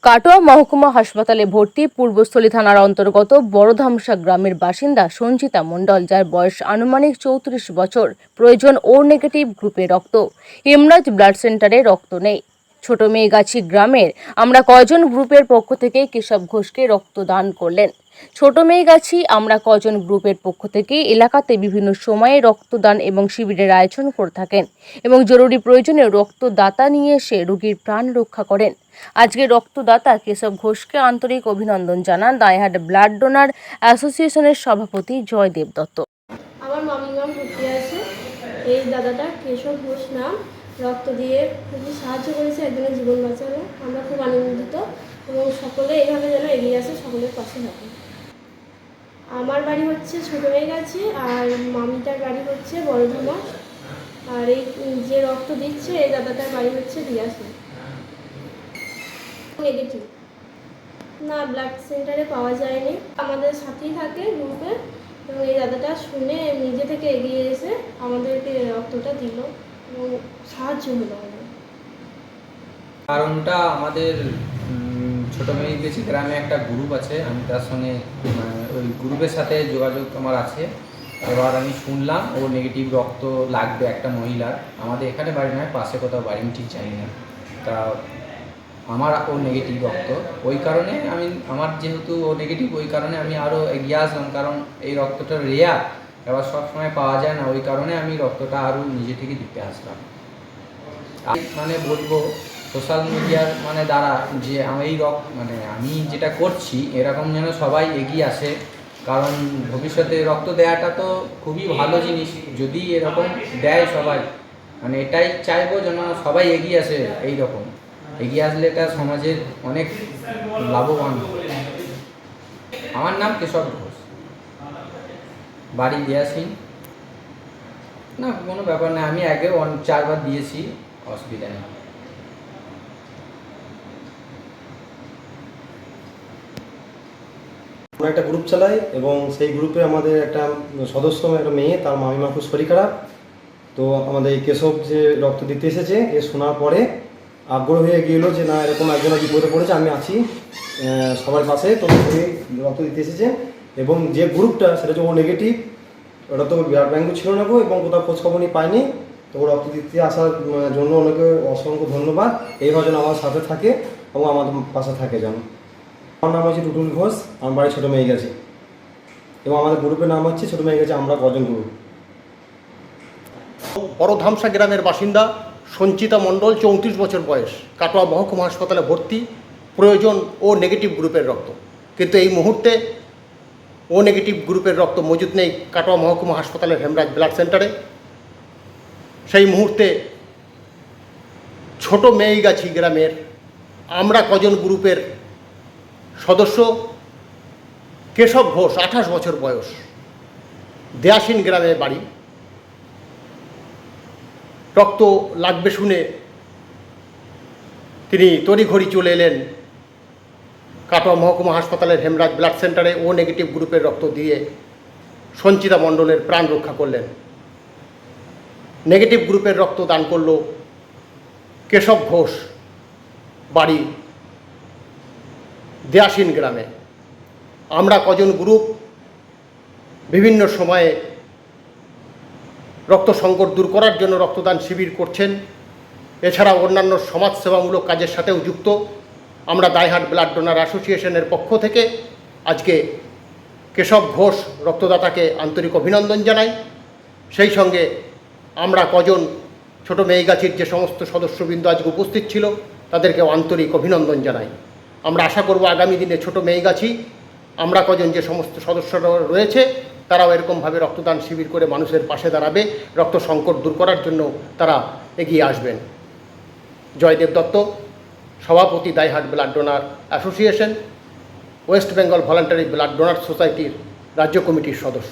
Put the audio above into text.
কাটোয়া মহকুমা হাসপাতালে ভর্তি পূর্বস্থলী থানার অন্তর্গত বড়ধামসা গ্রামের বাসিন্দা সঞ্চিতা মণ্ডল, যার বয়স আনুমানিক 34 বছর। প্রয়োজন ও নেগেটিভ গ্রুপের রক্ত। হেমরাজ ব্লাড সেন্টারে রক্ত নেই। ছোট মেয়েগাছি গ্রামের আমরা কজন গ্রুপের পক্ষ থেকে কেশব ঘোষকে রক্ত দান করলেন। ছোট মেয়েগাছি আমরা কজন গ্রুপের পক্ষ থেকে এলাকাতে বিভিন্ন সময়ে রক্তদান এবং শিবিরের আয়োজন করে থাকেন এবং জরুরি প্রয়োজনে রক্তদাতা নিয়ে এসে রোগীর প্রাণ রক্ষা করেন। আজকে রক্তদাতা কেশব ঘোষকে আন্তরিক অভিনন্দন জানান দাইহাট ব্লাড ডোনার অ্যাসোসিয়েশনের সভাপতি জয়দেব দত্ত। আমার মামিগঞ্জ ভর্তি আছে। এই দাদাটা কেশব ঘোষ নাম, রক্ত দিয়ে খুবই সাহায্য করেছে, একজনের জীবন বাঁচালো। আমরা খুব আনন্দিত এবং সকলে এইভাবে যেন এগিয়ে আসে, সকলের পাশে থাকে। আমার বাড়ি হচ্ছে ছোট মেয়েগাছি আর মামিটার বাড়ি হচ্ছে বড়ধামা। আর এই যে রক্ত দিচ্ছে এই দাদাটার বাড়ি হচ্ছে দিয়াশে। নেগেটিভ না, ব্লাড সেন্টারে পাওয়া যায়নি, আমাদের সাথেই থাকে গ্রুপে। এবং এই দাদাটা শুনে নিজে থেকে এগিয়ে এসে আমাদেরকে রক্তটা দিল এবং সাহায্য হলো আমাদের। কারণটা আমাদের ছোট মেয়েগাছি গ্রামে একটা গ্রুপ আছে, আমি তার সঙ্গে ওই গ্রুপের সাথে যোগাযোগ আমার আছে। এবার আমি শুনলাম ও নেগেটিভ রক্ত লাগবে একটা মহিলার। আমাদের এখানে বাড়ি নয়, পাশে কোথাও বাড়ি, আমি ঠিক জানি না। তা আমার ও নেগেটিভ রক্ত, ওই কারণে আমার যেহেতু ও নেগেটিভ, ওই কারণে আমি আরও এগিয়ে আসলাম। কারণ এই রক্তটা রেয়ার, এবার সবসময় পাওয়া যায় না, ওই কারণে আমি রক্তটা আরও নিজে থেকে দিতে আসলাম। মানে বলবো সোশ্যাল মিডিয়ার দ্বারা যে এই আমি যেটা করছি এরকম যেন সবাই এগিয়ে আসে। কারণ ভবিষ্যতে রক্ত দেওয়াটা তো খুবই ভালো জিনিস, যদি এরকম দেয় সবাই, এটাই চাইবো যেন সবাই এগিয়ে আসে। এই রকম এগিয়ে আসলে এটা সমাজের অনেক লাভবান হবে। আমার নাম কেশব ঘোষ, বাড়ি দিয়াসিং। না, কোনো ব্যাপার না, আমি আগেও 4 বার দিয়েছি, অসুবিধা নেই। আমরা একটা গ্রুপ চালাই এবং সেই গ্রুপে আমাদের একটা সদস্য, একটা মেয়ে, তার মামিমা খুব শরীর খারাপ। তো আমাদের এই কেশব যে রক্ত দিতে এসেছে, এ শোনার পরে আগ্রহ হয়ে গেল যে না, এরকম একজনের বিপদে পড়েছে, আমি আছি সবার পাশে। তো রক্ত দিতে এসেছে এবং যে গ্রুপটা সেটা হচ্ছে ও নেগেটিভ। ওটা তো ব্লাড ব্যাঙ্কও ছিল না এবং কোথাও খোঁজখবরই পাইনি। তো ও রক্ত দিতে আসার জন্য ওনাকে অসংখ্য ধন্যবাদ। এইভাবে যেন আমার সাথে থাকে এবং আমাদের পাশে থাকে যেন। আমার নাম হচ্ছে টুটুল ঘোষ, আমার বাড়ি ছোটো মেয়েগাছি এবং আমাদের গ্রুপের নাম হচ্ছে ছোটো মেয়েগাছি আমরা কজন গ্রুপ। বড়ধামসা গ্রামের বাসিন্দা সঞ্চিতা মণ্ডল, 34 বছর বয়স, কাটোয়া মহকুমা হাসপাতালে ভর্তি। প্রয়োজন ও নেগেটিভ গ্রুপের রক্ত, কিন্তু এই মুহূর্তে ও নেগেটিভ গ্রুপের রক্ত মজুদ নেই কাটোয়া মহকুমা হাসপাতালের হেমরাজ ব্লাড সেন্টারে। সেই মুহূর্তে ছোট মেয়েগাছি গ্রামের আমরা কজন গ্রুপের সদস্য কেশব ঘোষ, 28 বছর বয়স, দেয়াসিন গ্রামে বাড়ি। রক্ত লাগবে শুনে তিনি তড়িঘড়ি চলে এলেন কাটোয়া মহকুমা হাসপাতালের হেমরাজ ব্লাড সেন্টারে। ও নেগেটিভ গ্রুপের রক্ত দিয়ে সঞ্চিতা মণ্ডলের প্রাণ রক্ষা করলেন। নেগেটিভ গ্রুপের রক্ত দান করল কেশব ঘোষ, বাড়ি দেয়াসিন গ্রামে। আমরা কজন গ্রুপ বিভিন্ন সময়ে রক্ত সংকট দূর করার জন্য রক্তদান শিবির করছেন, এছাড়া অন্যান্য সমাজসেবামূলক কাজের সাথেও যুক্ত। আমরা দাইহাট ব্লাড ডোনার অ্যাসোসিয়েশনের পক্ষ থেকে আজকে কেশব ঘোষ রক্তদাতাকে আন্তরিক অভিনন্দন জানাই। সেই সঙ্গে আমরা কজন ছোট মেয়েগাছির যে সমস্ত সদস্যবৃন্দ আজকে উপস্থিত ছিল তাদেরকেও আন্তরিক অভিনন্দন জানাই। আমরা আশা করব আগামী দিনে ছোট মেয়েগাছি আমরা কজন যে সমস্ত সদস্যরা রয়েছে তারাও এরকমভাবে রক্তদান শিবির করে মানুষের পাশে দাঁড়াবে, রক্ত সংকট দূর করার জন্য তারা এগিয়ে আসবেন। জয়দেব দত্ত, সভাপতি, দাইহাট blood donor association, West Bengal voluntary blood donor সোসাইটির রাজ্য কমিটির সদস্য।